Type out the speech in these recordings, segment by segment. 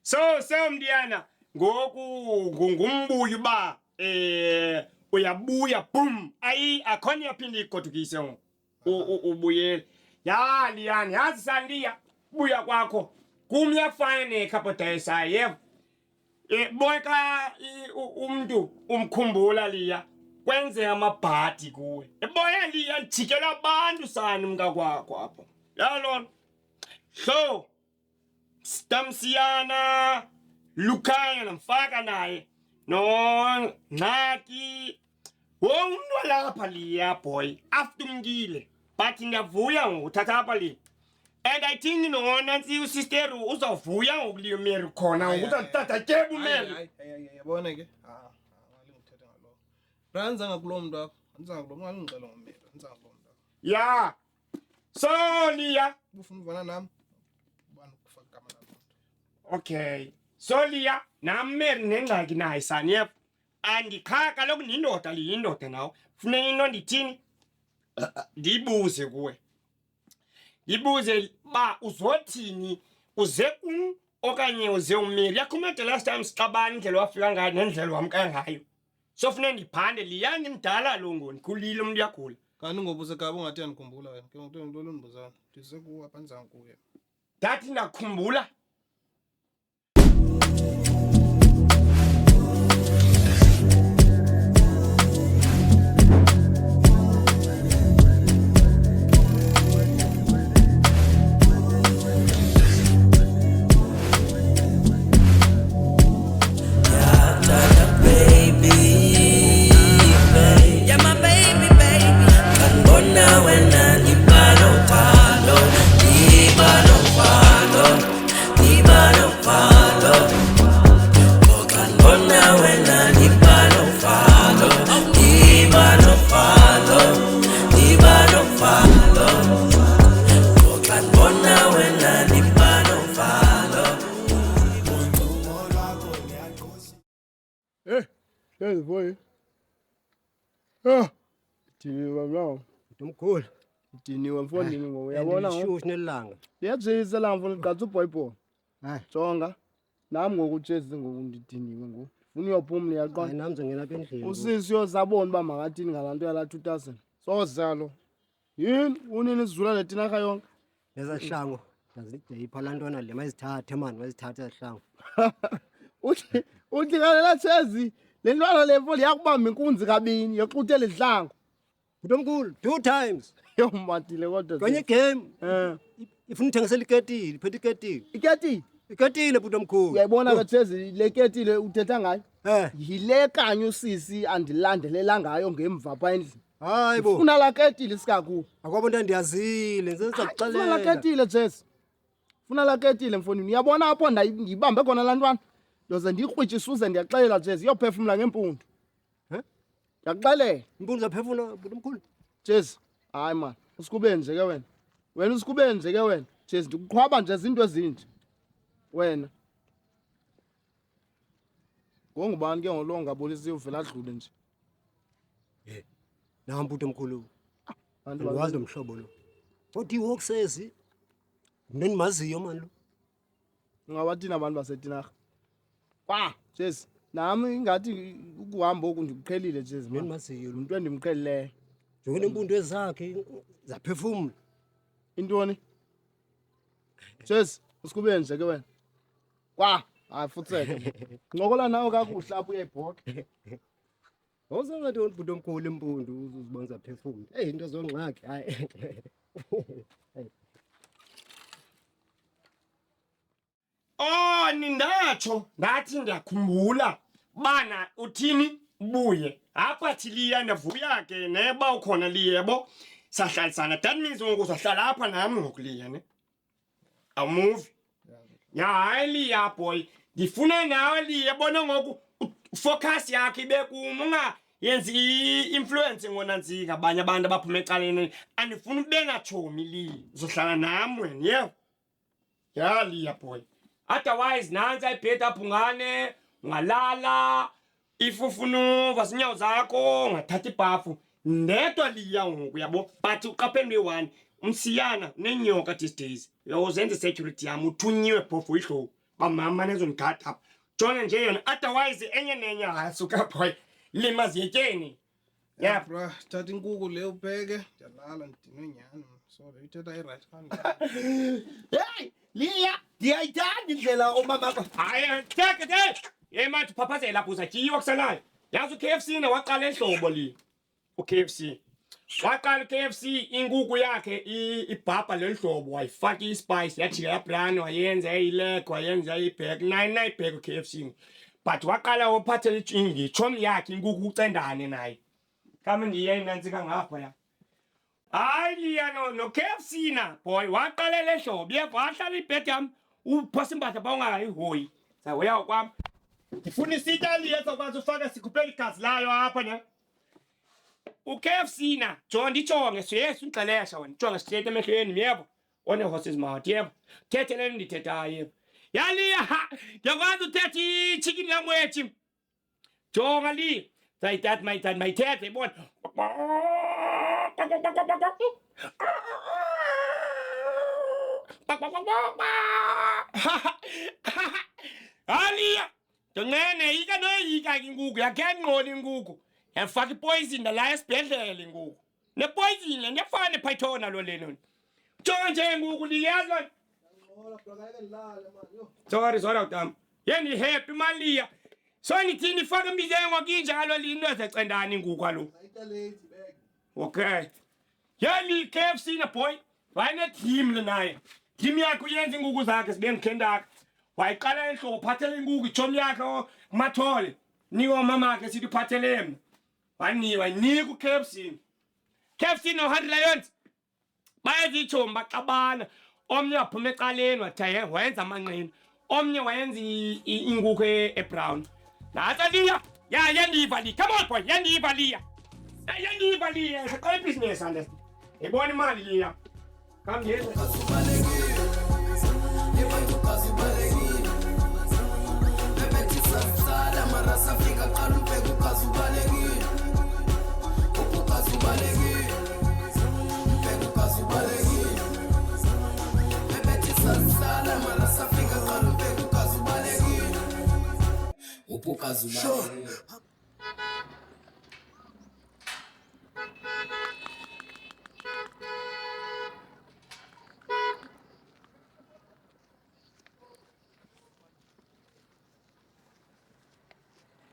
So Mdiana, ngoku ngumbuyo ba uyabuya boom akhona yaphinde igodukise ubuyele. Ya Liyani, yazi Sandiya buya kwakho kumyafana nekhapodayisa yebo. Boyka umuntu umkhumbula Liya kwenze amabhadi kuwe. Eboya Liya njikela abantu sani mka kwakho apho. Yalona. So Stamsiyana Lukhanya namfaka naye no Naki umuntu lapha Liya boy after umngile but ndiyavuya ngokuthatha apha li and I think no nansi usister uzovuya ngokulimeri khona ukuzathatha tyebu meli yabona ke ngalingithetha ngalo ranza ngakulo muntu wakho anza ngakulo ngalingixela ngomelo anza ngakulo muntu ya so Liya ufuna uvana nami ubani ukufaka igama lakho okay so Liya nameri nengxaki naye sani yebo andikhaka lokhu nindoda liyindoda nawe funeka into ndithini ndibuze kuwe yibuze ba uzothini uze okanye uze umiri yakhumede last time sixabana indlela wafika ngayo nendlela wamka ngayo so funeka ndiphande Liyani mdala lo ngoni khulile umuntu yakhula kanti ngobuze gaba ungathi andikhumbula wena ke ngento ntolo ndibuzana ndise kuwe apha nzanga kuye ndathi ndakhumbula Hey boy. Diniwe mlawo. Umkhulu. Diniwe mfondini ngoku uyabona ngoku. Shushu nelanga. Liyajisa la mfondini qatha uboyboy. Hayi. Jonga. Nami ngoku Jesse ngoku ndidiniwe ngoku. Ufuna uyophumla yaqona. Hayi nami ngizongena apha endlini. Usisi uyozabona uba makathini ngalanto yala 2000. Sozalo. Yini unini isizula letinarha yonke. Leza hlango. Yazideyipha lantwana le mayizithathe man mayizithathe ezihlango. Uthi ngalela Chezi. Le ntwana le mfo liyakubamba inkunzi kabini yoxuthela idlango. Utomkhulu 2 times. Yo matile kodwa. Kwenye game. Ifuna uthengisela iketile, phethe iketile. Iketile. Iketile butomkhulu. Uyayibona ke Chezi le ketile uthetha ngayo. Yile kanye usisi andilandelela ngayo ngemva pha endlini. Hayibo. Ufuna la ketile sikakhulu. Akwabo nto ndiyazile ngizenza kuxelela. Ufuna la ketile Chezi. Ufuna la ketile mfonini. Uyabona apho ngibambe khona lantwana. Doze ndikrwitshisa uze ndiyaxelela Jezi iyophefumula ngempundu. Ndiyaxelela. Impundu zaphefuna butomkhulu. Jezi, hayi man, usikube nje ke wena. Wena usikube nje ke wena. Jezi ndikuqhwaba nje izinto ezinje. Wena. Ngongubani ke ngolo ngabulisi uvela adlule nje. Nami butomkhulu. Andiwazi nomhlobo lo. Uthi wokusezi. Mina nimaziyo man lo. Ungawathina abantu basetinarha. Jezi, nami ingathi ukuhamba oku ndikuqhelile Jezi. Mina nimaziyo lo. Umuntu endimqhelileyo. Njengona impundu ezakhe zaphefumula. Intoni? Jezi, usikube nje ke wena. Hayi futheke. Ngokola nawe kakuhle apho uyayibhoka. Awuzengathi butomkhulu impundu uzibona zaphefumula. Into zongxaki hayi. Nindatsho ngathi ndiyakhumbula bana uthini buye apha thi Liya ndavuya ke neba ukhona liyebo sahlalisana that means ngoku sahlala apha nami ngokuliya ne awumuvi ya hayi Liya boy ngifuna nawe Liya bona ngoku focus yakhe ibe kuma ungayenzi i-influence ngonanzika abanye abantu abaphuma ecaleni andifuna ube ngatshomi Liya uzohlala nami wena yebo ya Liya boy. Otherwise nansi ayibheda phungane ungalala ifufunu vasinyawo zakho ungathatha ibhafu ndedwa Liya ngoku yabo but uqaphele one umsiyana nenyoka these days uzenze security yami uthunyiwe phofu ihlobo bamama nezongigada apha jonga nje yona otherwise enye nenye hasuka boy lima ziyetyeni Yeah, bro, thatha inkukhu le ubheke, ndiyalala ndidinwe nyhani. Sorry, ithetha i-right kanjani. Hey, Liya, ndiyayithanda indlela omama akho. hayi teke yemathi uphaphazela lapho uzatyiwa kusanayo yazi u-KFC waqala ehlobo li u-KFC waqala u-KFC inkukhu yakhe ibhabha leli hlobo wayifaka ispice yajika yabrani wayenza yayilego wayenza yayibhek nayibhek u-KFC but waqala waphathela ngitshomi yakhe inkukhu ucendane naye kame ndiye nantsika ngapha ya hayi liya no-KFC na boy waqalela ehlobo yepha wahlala ibhedi yami uphosa impahla bawungayihoyi sahoya kwami ndifuna isitya liya ezokwazi ufaka sikhuphela igazi layo apha ne u-KFC na jonga ndijonge siyesu undixelesha wena jonga sithethe emehlweni yebo one-horses mouth yebo thethe leni ndithethayo yebo yaliya ndiyakwazi uthetha i-chicken language jonga liya sayithatha mayithethe yibona aliya ndonqene yika noyika ke inkukhu yakhe nqola inkukhu yafaka ipoison la esibhedlele inkukhu nepoison le ndiyafana nepythona lo leno jonga nje inkukhu liyazi lona Ngola bro, kake ndilale man. Yo. sorry utam yendi happy maliya so ndithini ifaka imbizengo kinjalo linto ezecendana inkukhu alo Ayita late bag. okay yali KFC na boy wayene team lenaye team yakhe uyenza inkukhu zakhe sibe ngikhendaka wayiqala enhlobo phathele inkukhu ijomi yakhe mathole niko mama akhe sithi phathele mna waniwa nika u-KFC no-100 Lions bayezitshomi baxabana omnye waphuma ecaleni wathaye wayenza amanqina omnye wayenza inkukhu ebrown natsa liya yandiva liya come on boy yandiva liya yandiva liya siqala ibhizinesi ande ibona imali liya kamnye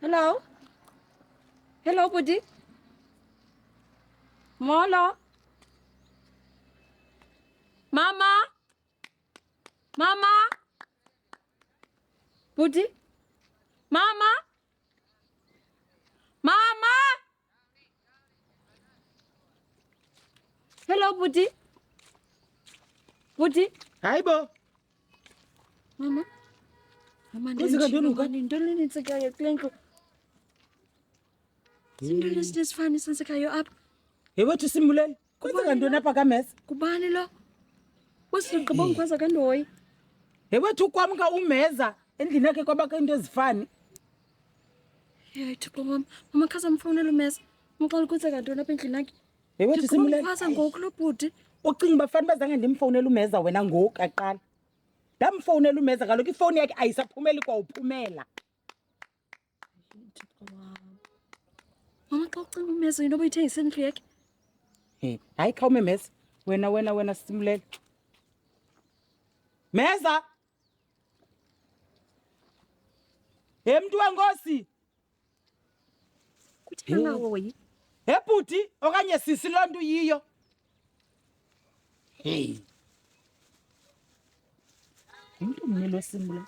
Hello? Hello, buddy? Molo? Mama? Mama? Buddy? Mama? Mama? Hello, buddy? Buddy? hayi bo Mama? Mama, Kwenzeka ntoni ngoku? ndintoni nenzekayo kule ndlu? Zintoni ezinesifani esenzekayo apha? yewethu simbuleli kwenzeka ntoni apha kamesa Kubani lo? Usigqiba ungikhwaza kandoyi. yewethu ukwamka umeza endlini yakhe kwabakho into ezifani Hey, Thupha mama. Mama khaza mfowunela umesa. Umxola kwenzeka ntoni apha endlini yakhe? yewethu simbuleli Ndikhwaza ngoku lo bhuti. ucinga uba fanele bazange ndimfowunele umeza wena ngoku aqala ndamfowunela umeza kaloku ifowuni yakhe ayisaphumeli kwawuphumela Thupha mama. Mama xa ucinga umesa into obuyithengisa endlu yakhe. hayi khawume meza wena simbuleli meza mntu wenkosi Kutheni ngahoyi? bhuti okanye sisi loo nto yiyo umntu mnilo simbuleli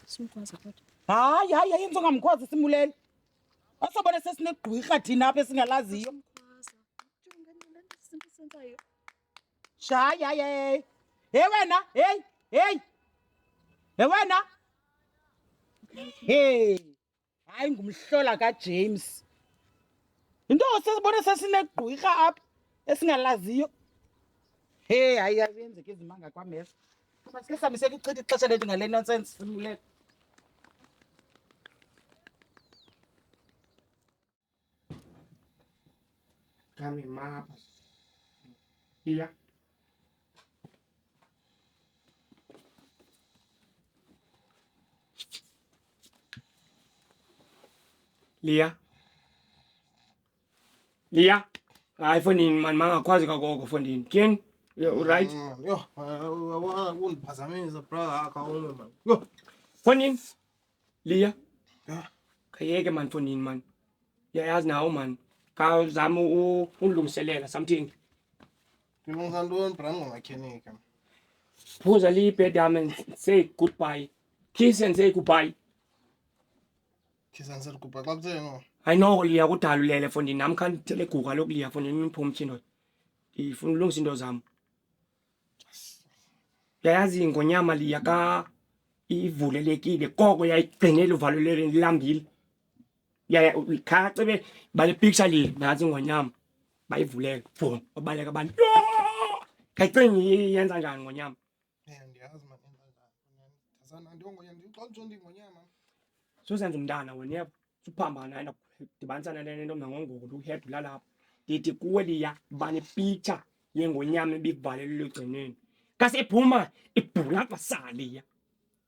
Simkhwaza kodwa. hayi yenza ungamkhwazi simbuleli asobona sesinegqwirha thina apha esingalaziyo Simkhwaza. Jonga le nto izinto esenzayo. hayi wena wena hayi ngumhlola kaJames into sesibona sesinegqwirha apha esingalaziyo hayi yenzeka izimanga kwamesa masike sambe sekuchitha ixesha lethu ngale nonsense simbulele kami mapa iya Leah. Leah. Hayi fonini man mangakwazi kakoko fonini. Ken, you right? Yo, wabona kundiphazamisa bra akawume man. Yo. Fonini. Leah. Yeah. Khayeke man fonini man. Yayazi nawo man. Ka zama ulungiselela something. Ngilungisa ntoni bra ngomechanic. Phuza libed yami and say goodbye. Kiss and say goodbye. Kisa ngisekuba xa kutheni ngo. I know Leah kudalulele fonini nami khandithele guga lokuliya fonini imphumthi ndoda. Ngifuna ulungisa into zami. Yayazi ngonyama liya ka ivulelekile koko yayigcinele uvalelele lilambile. Yaya ukhacebe bale picture le nazi ngonyama bayivulele boom babaleka abantu. Kayicingi yenza njani ngonyama? Ndiyazi man enza njani. Thazana ndiyongoya ndixoxa nje ndingonyama. So senza umntana wena yebo. Uphambana enda dibanisana lento ngongoko uhead lalapha. Ndithi kuwe liya bane picture yengonyama ebikuvalelele egcineni. Kasephuma ibhula kwasaliya.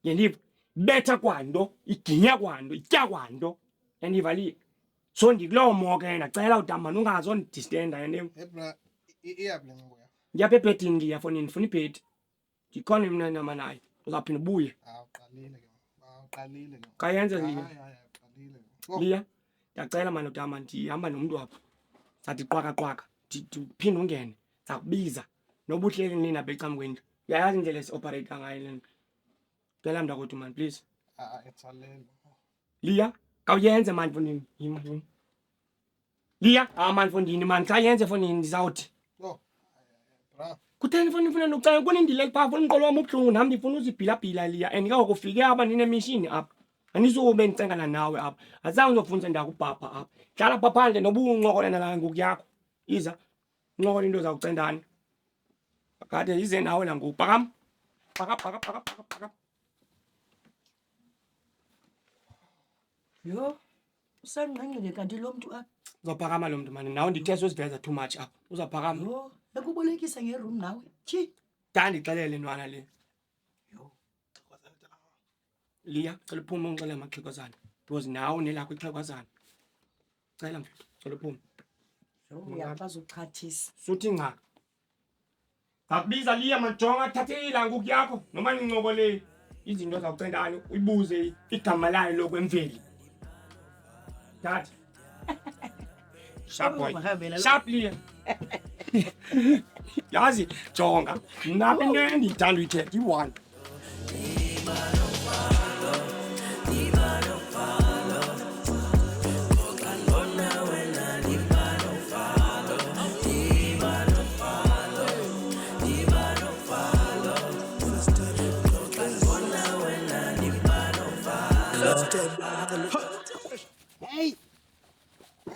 Yendiva betha kwanto iginya kwanto itya kwanto. Yendiva li so ndikulowo moke ndacela udamana ungazondistenda yendiva. Hey bra iyaphi ngoya. Ngiyapha ebhedini liya fonini ndifuna ibhedi. Ndikhona mina nama naye uzaphinda ubuye. Awuqalile ke. Awuqalile ke. Kayenze liya. Uqalile. Liya ndiyacela mani udama ndihamba nomntu apha. Sathi qwaka ndiphinde ungene. Sakubiza noba uhleli nina becam kwendlu. Yayazi indlela esi-operate ngayo lena. Cela mntakwethu man please. Etsalele. Liya kawuyenze mani fonini yimi. Liya mani fonini mani xa yenze fonini ndizawuthi. Yo. Bra. Kutheni fonini ufuna nokucela kunindile phaa funa umqolo wami ubuhlungu nami ndifuna uzibhilabhila liya and ngako kufike apha ninemishini apha. Anizube ndicengana nawe apha. Azange uzofundisa ndakubhabha apha. Hlala pha phandle noba uncokola nala ngoku yakho. Iza uncokola into zakucendana. Kade ize nawe la ngoku phakama. Phaka. Yo, usangqengqele kanti lo muntu apha. Uzaphakama lo mntu mani nawe ndithe soziveza too much apha. Uzaphakama. Yo, ekubolekisa ngeroom nawe. Chi. Ndandixelele ntwana le. Liya cela uphume ungixele amaxhegwazana because nawe nelakho ixhegwazana. Cela mfethu cela uphume. Yo, uyakwazi ukuchathisa. Suthi ngca. Akubiza liya manjonga thathe ilangu yakho noma nincokole izinto zakucendana uyibuze igama layo lokwemveli. Dad. Sharp boy. Sharp liya. Yazi jonga. Nabe nendi ndithanda uyithetha i1.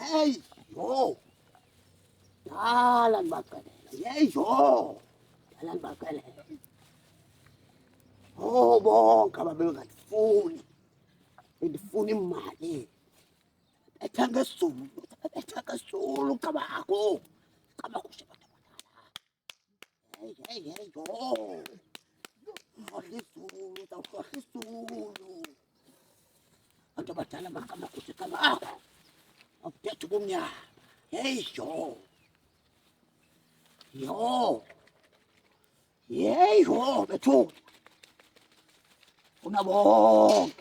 Hey, yo. Dalan bakale. Hey, yo. Dalan bakale. Oh, bonke ababengayifuni. Bendifuna imali. Betha ngesulu kabakho. Kabakho shabantu abadala. Hey, yo. Isulu. Abantu abadala bakabakho kabakho. Awuthetha kumnyama. Hey, yo. Hey, yo, bethu. Bafuna bonke.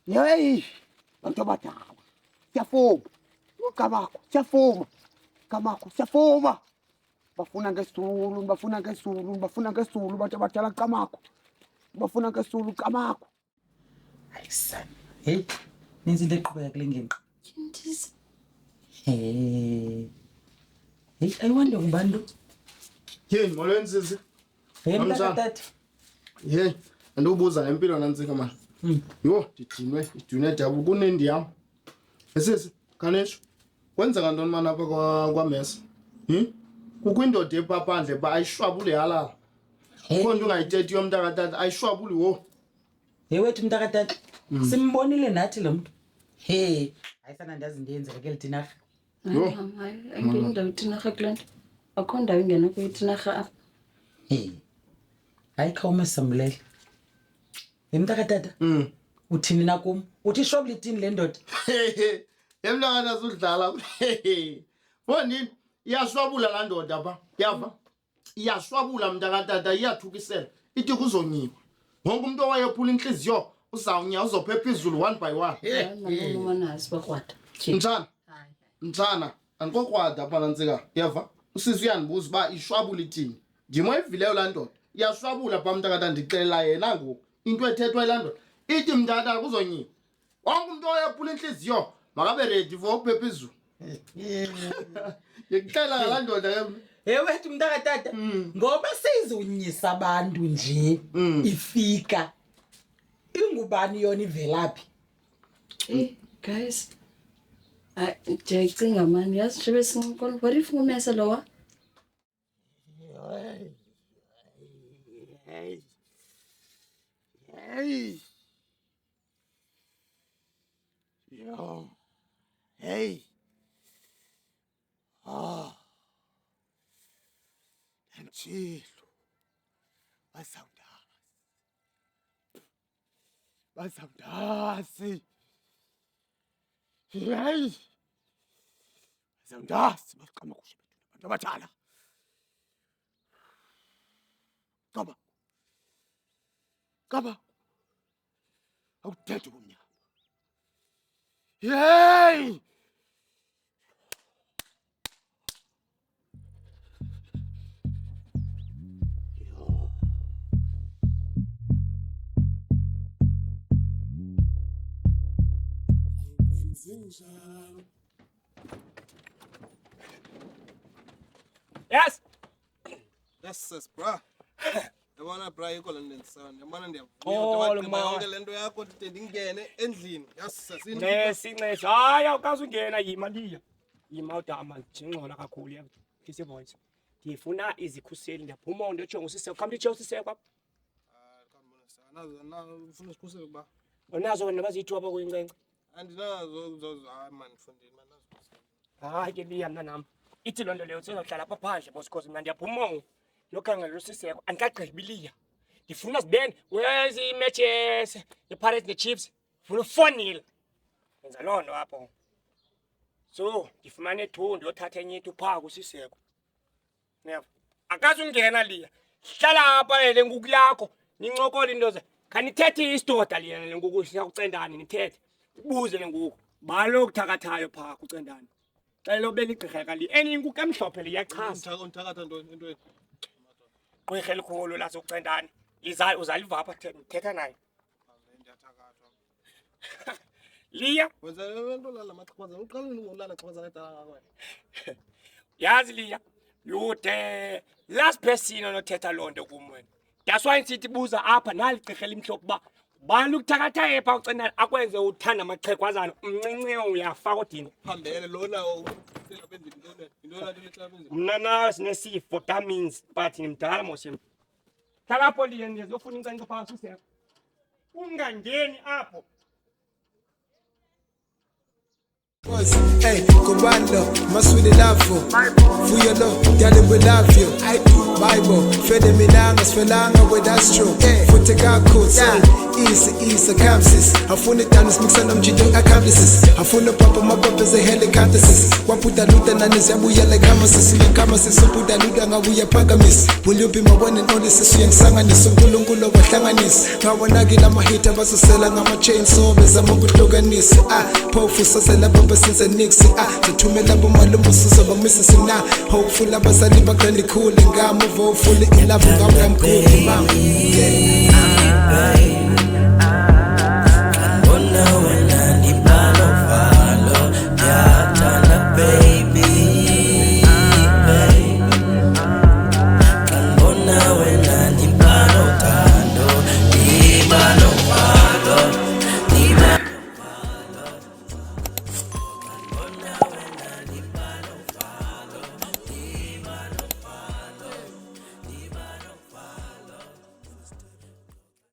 Hey, bantu abadala. Siyafuma. Kabakho, siyafuma. Bafuna ngesulu bantu abadala kamakho. Bafuna ngesulu kamakho. Ayisana. Hey, nenze into eqhubeka kule ngingqi. Yindisi. Hey, ayiwande ngubani lo? Yeni molweni sisi. Hey, Namhlanje. mntakatata. Hey, andibuza ngempilo nantsika man. Yo, idinwe dabu kunendi yam. Sisi, kanesho. Kwenza ngantoni mana apha kwaMesa? Kukho indoda epaphandle ba ayishwabule halala. Kho nto ungayithethi yomntakatata ayishwabuli wo. Hey wethu mntakatata. Simbonile nathi lo muntu. Hey, ayisana ndazi into yenzeka ke lidinarha. Yo. Hayi, angena indawo itinarha kule nto. Akho ndawo ingena kuyithinarha apha. Hey. hayi khawume sambulele yemntaka tata uthini na kum uthi ishwabula itini le ndoda Emntwana uzudlala bonini iyashwabula la ndoda pha yava iyashwabula mntaka tata iyathukisela ithi kuzonyiwa wonke umuntu owayephula inhliziyo uzawunya uzophepha izulu 1 by 1 mntana andikokwada apha nantsika yava usisi uyandibuza uba ishwabula ithini ndimo evileyo laa ndoda iyashwabula pha mntaka tata ndixelela yena ngoku into ethethwa yilaa ndoda ithi mntata kuzonyiwa wonke umuntu owayephula inhliziyo makabe ready for uphepha izulu ngikuxela ngalaa ndoda ke wethu mntaka tata ngoba seyizonyisa abantu nje ifika ingubani yona ivelaphi Guys, ndiyayicinga mani yazi nje besincokola what if umese lowa Hey. Angelo. Basawudasi. Hey. Basawudasi baqama kusho abantu abadala. Kaba. Awuthethe umnyama. Hey. Yes. Yes, sis, bra. Yabona bra yiko London son. Yabona Oh, ndiyavuya yonke lento yakho ndithi ndingene endlini. Yes, sis. Nesi. Hayi awukazi ungena yima udama njengcola kakhulu yabo. Kisi voice. Ndifuna izikhuseli ndiyaphuma ndojonga usise kambe usise kwa. Nazo ufuna isikhuseli kuba. Onazo wena bazithu apha kuyincence. Andinazo man fundini man nazo. Hayi ke liya mna nami. Ithi lonto leyo sizohlala apha phandle boss cause mina ndiyaphuma yokhangela usiseko andikagqibiliya. Ndifuna sibene wezi matches yePirates neChiefs. Funa 4-0. Yenza lonto apho. So, ngifumane 2 ndiyothatha enye into phaa kusiseko. Niyabo. Akazi ungena liya. Hlala apha le nguku yakho. Nincokola into ze. Kanithethe isidoda liya le nguku siyakucendana nithethe. Ubuze le nguku. Balo kuthakathayo phaa kucendana. Xa lobela igqirha li enye inkuku emhlophe liyachaza. Unthakatha into. Gqirha elikhulu lasokucendana. Uzaliva apha thetha naye. Ndiyathakatha. Liya. Wenza lento la maqhaza. Uqala ngolala xhaza nedala ngakho. Yazi liya. Yude last person onothetha lonto kum wena. That's why sithi buza apha naligqirha elimhlophe ba bani ukuthakatha epha ucendana akwenze uthanda amaqhekwazana umncinci uyafaka odini. Phambele lona uselaphendini into la lehlaphendini. Mna nawe sinesifo that means but nimdala moshem. Thalapho liye ndizofuna incence phakathi useko. Ungangeni apho. Hey, Kubando, my sweetie love for your love, darling, we love you. I do Bible, Fede Minanga, Sfelanga, with that's true. Hey, Futega codes, East, Camsis. I found it down, mix and Jido accomplices. I found the papa, my papa's a helicoptersis. Waputa Luta Nanis, we are like Hamasis, and Kamasis, so put a Ludanga, we are Pagamis. Will you be my one and only sister and Sanganis, so Gulungulo, but Tanganis? Now when I get on my hit, I was a seller, I'm a chainsaw, as I'm a good loganis. Powerful, so I since a Nixie, the 2 million Malumusus of a Mrs. Na, hopeful of us, I live a cool and I'm fully in love with I'm cool.